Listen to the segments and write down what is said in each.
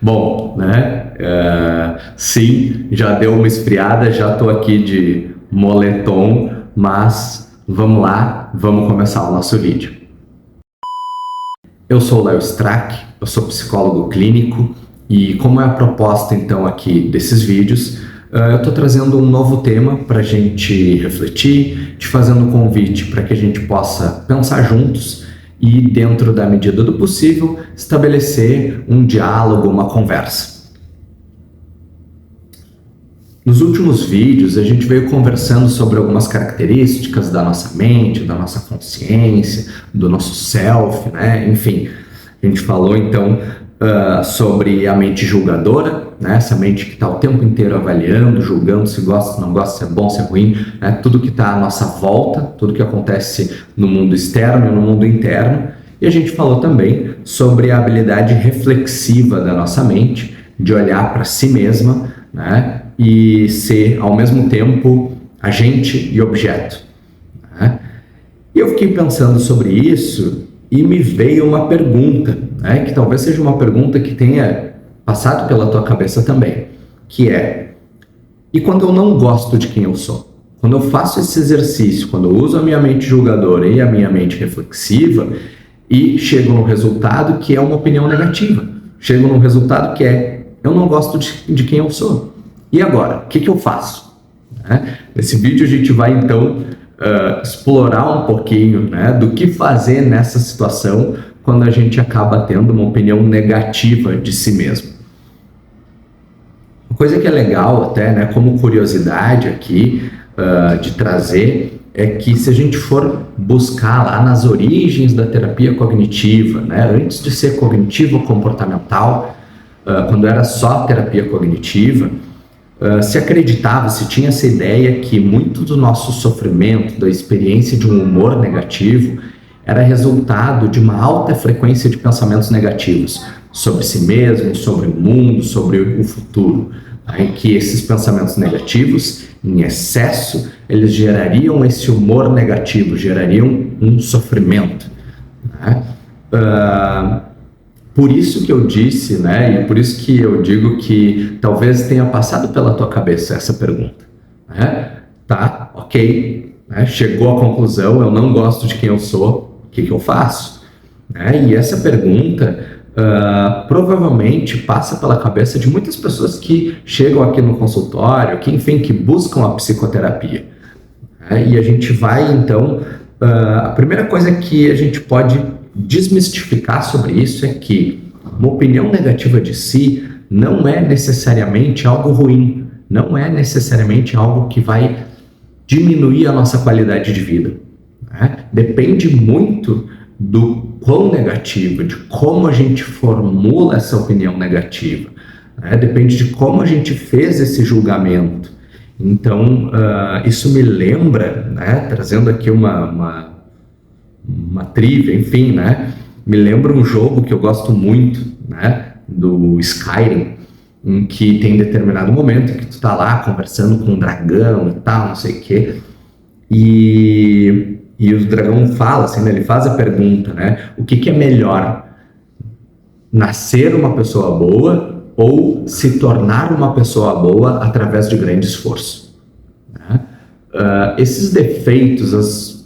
Bom, né? Sim, já deu uma esfriada, já estou aqui de moletom, mas vamos lá, vamos começar o nosso vídeo. Eu sou o Léo Strack, eu sou psicólogo clínico e como é a proposta então aqui desses vídeos, eu estou trazendo um novo tema para a gente refletir, te fazendo um convite para que a gente possa pensar juntos e, dentro da medida do possível, estabelecer um diálogo, uma conversa. Nos últimos vídeos, a gente veio conversando sobre algumas características da nossa mente, da nossa consciência, do nosso self, né? Enfim, a gente falou então sobre a mente julgadora, né? Essa mente que está o tempo inteiro avaliando, julgando se gosta, se não gosta, se é bom, se é ruim, né? Tudo que está à nossa volta, tudo que acontece no mundo externo e no mundo interno. E a gente falou também sobre a habilidade reflexiva da nossa mente, de olhar para si mesma, né? E ser, ao mesmo tempo, agente e objeto, né? E eu fiquei pensando sobre isso e me veio uma pergunta, né? Que talvez seja uma pergunta que tenha passado pela tua cabeça também, que é: e quando eu não gosto de quem eu sou? Quando eu faço esse exercício, quando eu uso a minha mente julgadora e a minha mente reflexiva e chego no resultado que é uma opinião negativa, chego no resultado que é: eu não gosto de quem eu sou. E agora, o que eu faço? Nesse vídeo a gente vai então explorar um pouquinho, né, do que fazer nessa situação quando a gente acaba tendo uma opinião negativa de si mesmo. Uma coisa que é legal até, né, como curiosidade aqui de trazer, é que se a gente for buscar lá nas origens da terapia cognitiva, né, antes de ser cognitivo-comportamental, quando era só terapia cognitiva, se acreditava, se tinha essa ideia que muito do nosso sofrimento, da experiência de um humor negativo, era resultado de uma alta frequência de pensamentos negativos sobre si mesmo, sobre o mundo, sobre o futuro. Em que esses pensamentos negativos, em excesso, eles gerariam esse humor negativo, gerariam um sofrimento, né? Por isso que eu disse, né, e por isso que eu digo que talvez tenha passado pela tua cabeça essa pergunta, né? Tá, ok, né? Chegou à conclusão, eu não gosto de quem eu sou, o que eu faço? Né? E essa pergunta provavelmente passa pela cabeça de muitas pessoas que chegam aqui no consultório, que enfim, que buscam a psicoterapia. Né? E a gente vai então, a primeira coisa que a gente pode desmistificar sobre isso é que uma opinião negativa de si não é necessariamente algo ruim, não é necessariamente algo que vai diminuir a nossa qualidade de vida, né? Depende muito do quão negativo, de como a gente formula essa opinião negativa, né? Depende de como a gente fez esse julgamento. Então, isso me lembra, né, trazendo aqui uma trivia, enfim, né? Me lembra um jogo que eu gosto muito, né? Do Skyrim, em que tem determinado momento que tu tá lá conversando com um dragão e tal, não sei o quê, e o dragão fala assim, né? Ele faz a pergunta, né? O que é melhor? Nascer uma pessoa boa ou se tornar uma pessoa boa através de grande esforço? Né? Esses defeitos, as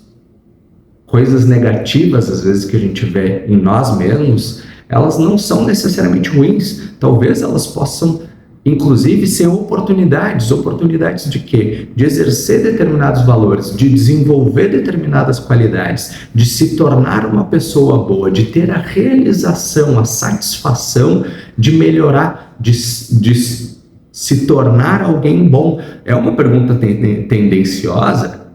coisas negativas, às vezes, que a gente vê em nós mesmos, elas não são necessariamente ruins. Talvez elas possam, inclusive, ser oportunidades. Oportunidades de quê? De exercer determinados valores, de desenvolver determinadas qualidades, de se tornar uma pessoa boa, de ter a realização, a satisfação de melhorar, de se tornar alguém bom. É uma pergunta tendenciosa?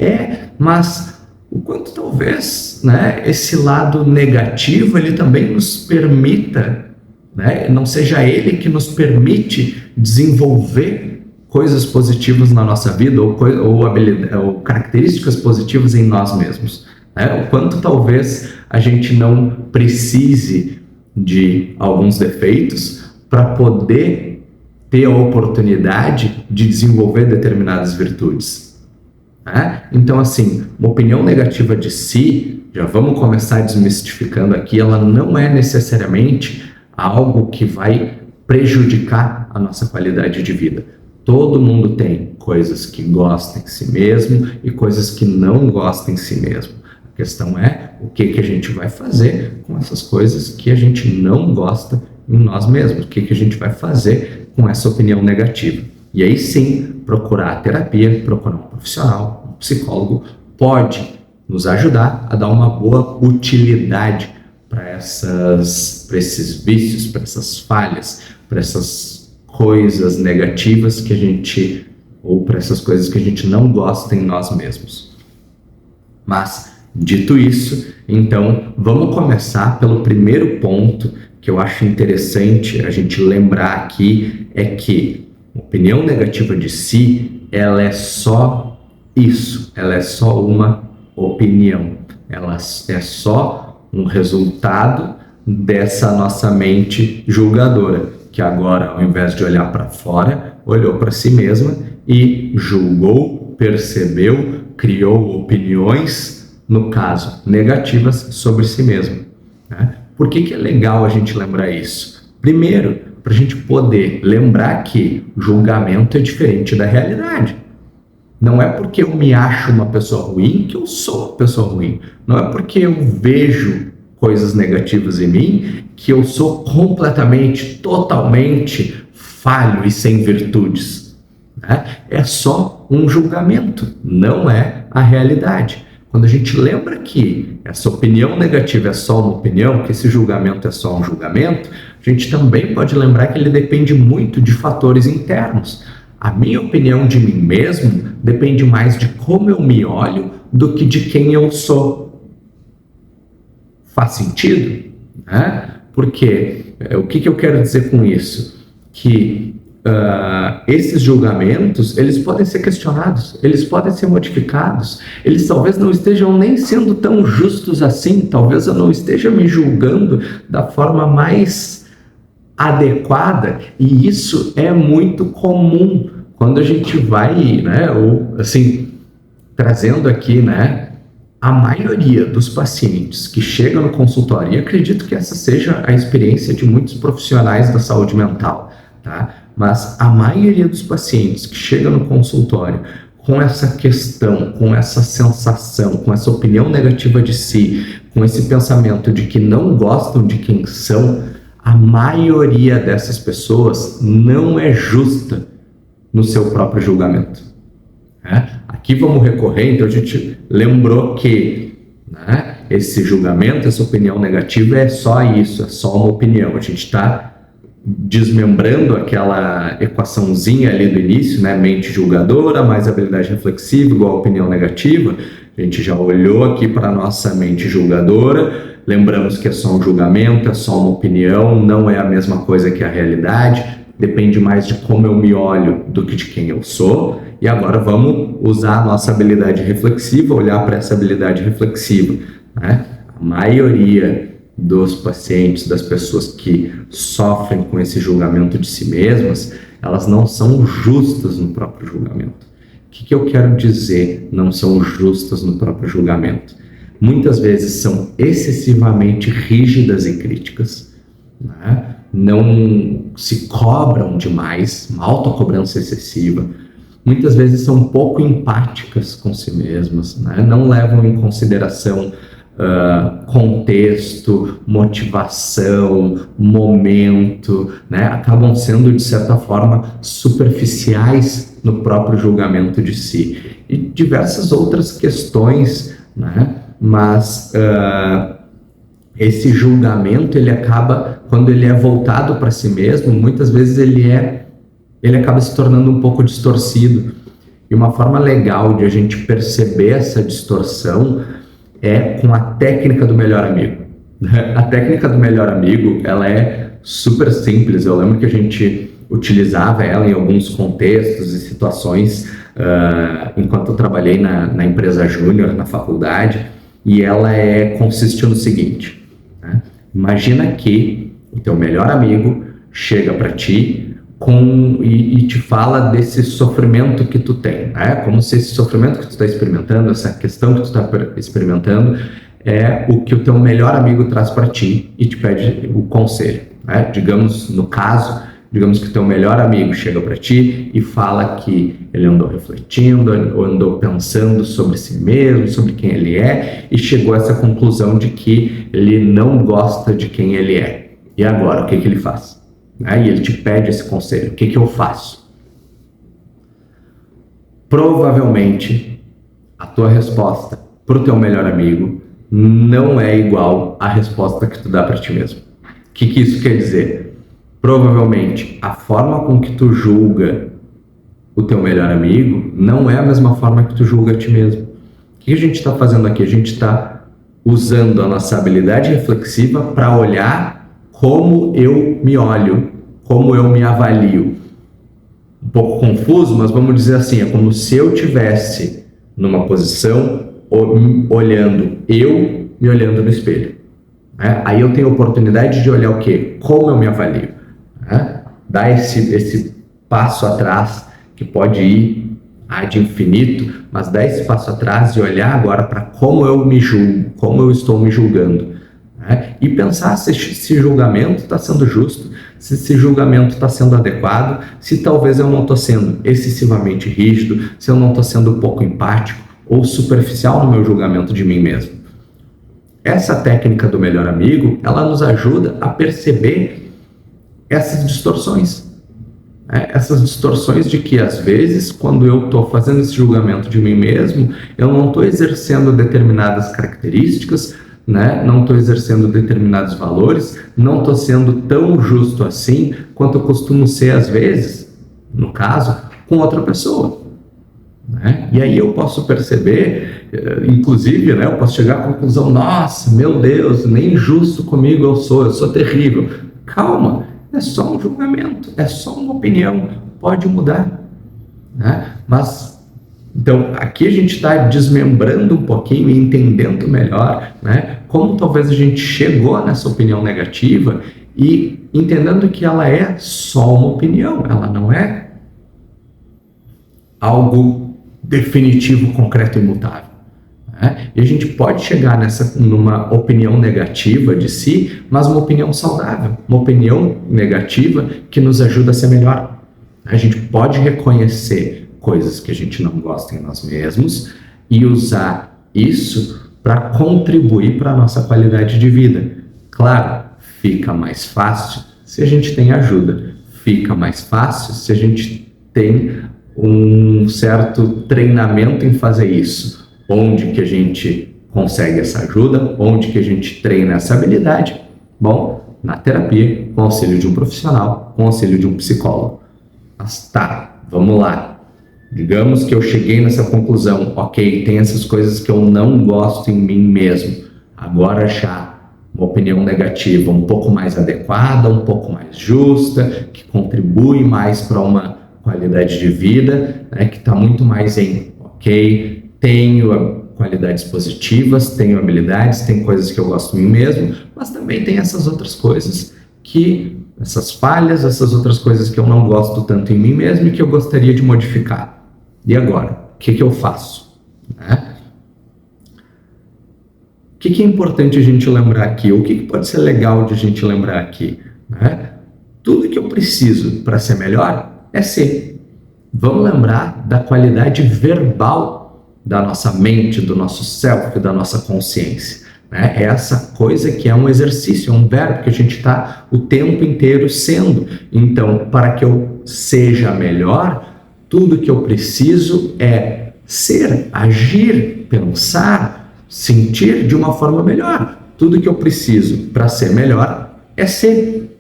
Mas o quanto talvez, né, esse lado negativo ele também nos permita, né, não seja ele que nos permite desenvolver coisas positivas na nossa vida ou características positivas em nós mesmos, né? O quanto talvez a gente não precise de alguns defeitos para poder ter a oportunidade de desenvolver determinadas virtudes. Então, assim, uma opinião negativa de si, já vamos começar desmistificando aqui, ela não é necessariamente algo que vai prejudicar a nossa qualidade de vida. Todo mundo tem coisas que gosta em si mesmo e coisas que não gosta em si mesmo. A questão é o que a gente vai fazer com essas coisas que a gente não gosta em nós mesmos, o que a gente vai fazer com essa opinião negativa. E aí sim, procurar a terapia, procurar um profissional, um psicólogo, pode nos ajudar a dar uma boa utilidade para esses vícios, para essas falhas, para essas coisas negativas que a gente, ou para essas coisas que a gente não gosta em nós mesmos. Mas, dito isso, então vamos começar pelo primeiro ponto que eu acho interessante a gente lembrar aqui, é que opinião negativa de si, ela é só isso, ela é só uma opinião, ela é só um resultado dessa nossa mente julgadora, que agora, ao invés de olhar para fora, olhou para si mesma e julgou, percebeu, criou opiniões, no caso, negativas sobre si mesma, né? Por que é legal a gente lembrar isso? Primeiro, para a gente poder lembrar que julgamento é diferente da realidade. Não é porque eu me acho uma pessoa ruim que eu sou uma pessoa ruim. Não é porque eu vejo coisas negativas em mim que eu sou completamente, totalmente falho e sem virtudes, né? É só um julgamento, não é a realidade. Quando a gente lembra que essa opinião negativa é só uma opinião, que esse julgamento é só um julgamento, a gente também pode lembrar que ele depende muito de fatores internos. A minha opinião de mim mesmo depende mais de como eu me olho do que de quem eu sou. Faz sentido? Né? Porque o que eu quero dizer com isso? Que esses julgamentos, eles podem ser questionados, eles podem ser modificados, eles talvez não estejam nem sendo tão justos assim, talvez eu não esteja me julgando da forma mais adequada, e isso é muito comum quando a gente vai, né, ou assim, trazendo aqui, né, a maioria dos pacientes que chegam no consultório, e acredito que essa seja a experiência de muitos profissionais da saúde mental, tá? Mas a maioria dos pacientes que chegam no consultório com essa questão, com essa sensação, com essa opinião negativa de si, com esse pensamento de que não gostam de quem são, a maioria dessas pessoas não é justa no seu próprio julgamento. Aqui vamos recorrer, então a gente lembrou que, né, esse julgamento, essa opinião negativa é só isso, é só uma opinião. A gente está desmembrando aquela equaçãozinha ali do início, né? Mente julgadora mais habilidade reflexiva igual a opinião negativa. A gente já olhou aqui para a nossa mente julgadora, lembramos que é só um julgamento, é só uma opinião, não é a mesma coisa que a realidade, depende mais de como eu me olho do que de quem eu sou. E agora vamos usar a nossa habilidade reflexiva, olhar para essa habilidade reflexiva, né? A maioria dos pacientes, das pessoas que sofrem com esse julgamento de si mesmas, elas não são justas no próprio julgamento. O que eu quero dizer não são justas no próprio julgamento? Muitas vezes são excessivamente rígidas e críticas, né? Não se cobram demais, uma autocobrança excessiva. Muitas vezes são pouco empáticas com si mesmas, né? Não levam em consideração contexto, motivação, momento, né? Acabam sendo, de certa forma, superficiais no próprio julgamento de si. E diversas outras questões, né? Mas esse julgamento, ele acaba, quando ele é voltado para si mesmo, muitas vezes ele acaba se tornando um pouco distorcido. E uma forma legal de a gente perceber essa distorção é com a técnica do melhor amigo. A técnica do melhor amigo, ela é super simples. Eu lembro que a gente utilizava ela em alguns contextos e situações enquanto eu trabalhei na empresa júnior, na faculdade, e ela consiste no seguinte, né? Imagina que o teu melhor amigo chega para ti e te fala desse sofrimento que tu tem, né? Como se esse sofrimento que tu está experimentando, essa questão que tu está experimentando, é o que o teu melhor amigo traz para ti e te pede o conselho, né? Digamos, no caso, digamos que o teu melhor amigo chega para ti e fala que ele andou refletindo, andou pensando sobre si mesmo, sobre quem ele é, e chegou a essa conclusão de que ele não gosta de quem ele é. E agora, o que ele faz? E ele te pede esse conselho. O que eu faço? Provavelmente, a tua resposta para o teu melhor amigo não é igual à resposta que tu dá para ti mesmo. O que isso quer dizer? Provavelmente, a forma com que tu julga o teu melhor amigo não é a mesma forma que tu julga a ti mesmo. O que a gente está fazendo aqui? A gente está usando a nossa habilidade reflexiva para olhar como eu me olho, como eu me avalio. Um pouco confuso, mas vamos dizer assim, é como se eu tivesse numa posição olhando me olhando no espelho. Aí eu tenho a oportunidade de olhar o quê? Como eu me avalio. Dar esse passo atrás, que pode ir ad infinito, mas dar esse passo atrás e olhar agora para como eu me julgo, como eu estou me julgando. E pensar se esse julgamento está sendo justo, se esse julgamento está sendo adequado, se talvez eu não estou sendo excessivamente rígido, se eu não estou sendo pouco empático ou superficial no meu julgamento de mim mesmo. Essa técnica do melhor amigo, ela nos ajuda a perceber essas distorções. Essas distorções de que, às vezes, quando eu estou fazendo esse julgamento de mim mesmo, eu não estou exercendo determinadas características, não estou exercendo determinados valores, não estou sendo tão justo assim quanto eu costumo ser, às vezes, no caso, com outra pessoa. E aí eu posso perceber, inclusive, eu posso chegar à conclusão, nossa, meu Deus, nem justo comigo eu sou terrível. Calma, é só um julgamento, é só uma opinião, pode mudar. Mas, então, aqui a gente está desmembrando um pouquinho e entendendo melhor, como talvez a gente chegou nessa opinião negativa e entendendo que ela é só uma opinião, ela não é algo definitivo, concreto e imutável. E a gente pode chegar numa opinião negativa de si, mas uma opinião saudável, uma opinião negativa que nos ajuda a ser melhor. A gente pode reconhecer coisas que a gente não gosta em nós mesmos e usar isso para contribuir para a nossa qualidade de vida. Claro, fica mais fácil se a gente tem ajuda, fica mais fácil se a gente tem um certo treinamento em fazer isso. Onde que a gente consegue essa ajuda? Onde que a gente treina essa habilidade? Bom, na terapia, com auxílio de um profissional, com auxílio de um psicólogo. Mas tá, vamos lá. Digamos que eu cheguei nessa conclusão, ok, tem essas coisas que eu não gosto em mim mesmo. Agora achar uma opinião negativa um pouco mais adequada, um pouco mais justa, que contribui mais para uma qualidade de vida, que está muito mais em, ok, tenho qualidades positivas, tenho habilidades, tem coisas que eu gosto de mim mesmo, mas também tem essas outras coisas essas falhas, essas outras coisas que eu não gosto tanto em mim mesmo e que eu gostaria de modificar. E agora? O que eu faço? O que é importante a gente lembrar aqui? O que pode ser legal de a gente lembrar aqui? Tudo que eu preciso para ser melhor é ser. Vamos lembrar da qualidade verbal da nossa mente, do nosso self, da nossa consciência. É essa coisa que é um exercício, é um verbo que a gente está o tempo inteiro sendo. Então, para que eu seja melhor, tudo que eu preciso é ser, agir, pensar, sentir de uma forma melhor. Tudo que eu preciso para ser melhor é ser.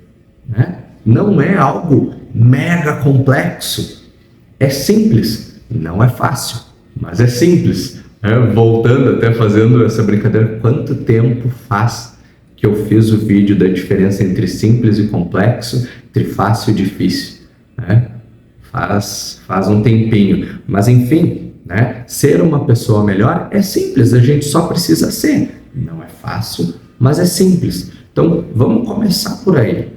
Não é algo mega complexo. É simples. Não é fácil, mas é simples. Voltando até fazendo essa brincadeira, quanto tempo faz que eu fiz o vídeo da diferença entre simples e complexo, entre fácil e difícil? Faz um tempinho. Mas enfim, ser uma pessoa melhor é simples, a gente só precisa ser. Não é fácil, mas é simples. Então, vamos começar por aí.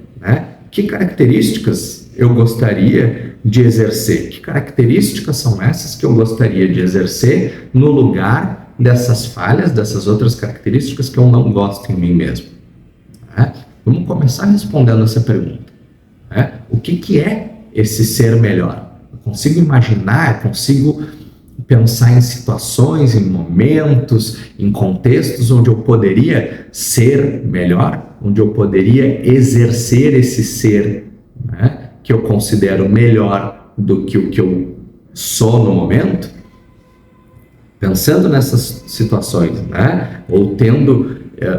Que características eu gostaria de exercer? Que características são essas que eu gostaria de exercer no lugar dessas falhas, dessas outras características que eu não gosto em mim mesmo? Né? Vamos começar respondendo essa pergunta. Né? O que é esse ser melhor? Eu consigo imaginar, eu consigo pensar em situações, em momentos, em contextos onde eu poderia ser melhor, onde eu poderia exercer esse ser, né, que eu considero melhor do que o que eu sou no momento. Pensando nessas situações, né, ou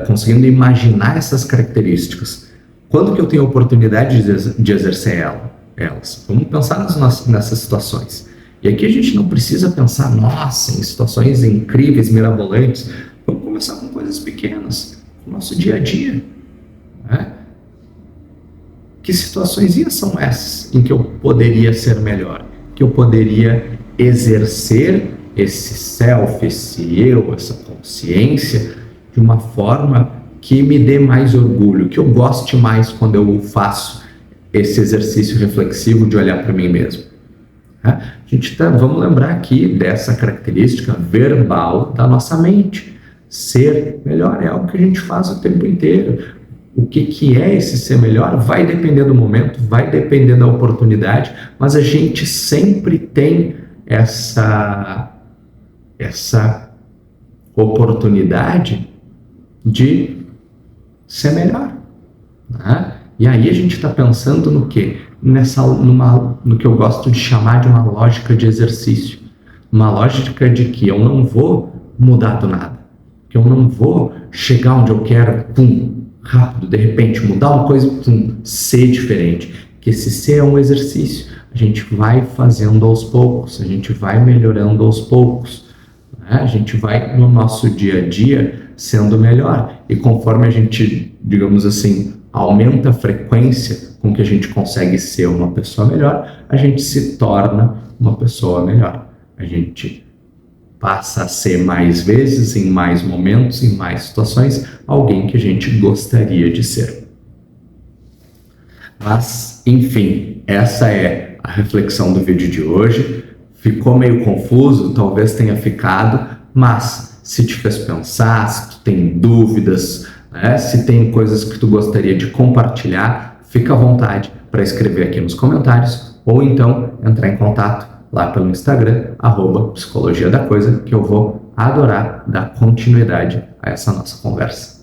conseguindo imaginar essas características, quando que eu tenho a oportunidade de exercer elas? Vamos pensar nessas situações. E aqui a gente não precisa pensar, nossa, em situações incríveis, mirabolantes. Vamos começar com coisas pequenas, no nosso dia a dia. Né? Que situações são essas em que eu poderia ser melhor? Que eu poderia exercer esse self, esse eu, essa consciência, de uma forma que me dê mais orgulho, que eu goste mais quando eu faço esse exercício reflexivo de olhar para mim mesmo. Vamos lembrar aqui dessa característica verbal da nossa mente. Ser melhor é algo que a gente faz o tempo inteiro. O que é esse ser melhor vai depender do momento, vai depender da oportunidade, mas a gente sempre tem essa oportunidade de ser melhor. Né? E aí a gente está pensando no quê? No que eu gosto de chamar de uma lógica de exercício. Uma lógica de que eu não vou mudar do nada. Que eu não vou chegar onde eu quero, pum, rápido, de repente, mudar uma coisa, pum, ser diferente. Que esse ser é um exercício. A gente vai fazendo aos poucos, a gente vai melhorando aos poucos. Né? A gente vai, no nosso dia a dia, sendo melhor. E conforme a gente, digamos assim, aumenta a frequência com que a gente consegue ser uma pessoa melhor, a gente se torna uma pessoa melhor. A gente passa a ser mais vezes, em mais momentos, em mais situações, alguém que a gente gostaria de ser. Mas, enfim, essa é a reflexão do vídeo de hoje. Ficou meio confuso? Talvez tenha ficado, mas se te fez pensar, se tu tem dúvidas, né, se tem coisas que tu gostaria de compartilhar, fica à vontade para escrever aqui nos comentários ou então entrar em contato lá pelo Instagram, @psicologia da coisa, que eu vou adorar dar continuidade a essa nossa conversa.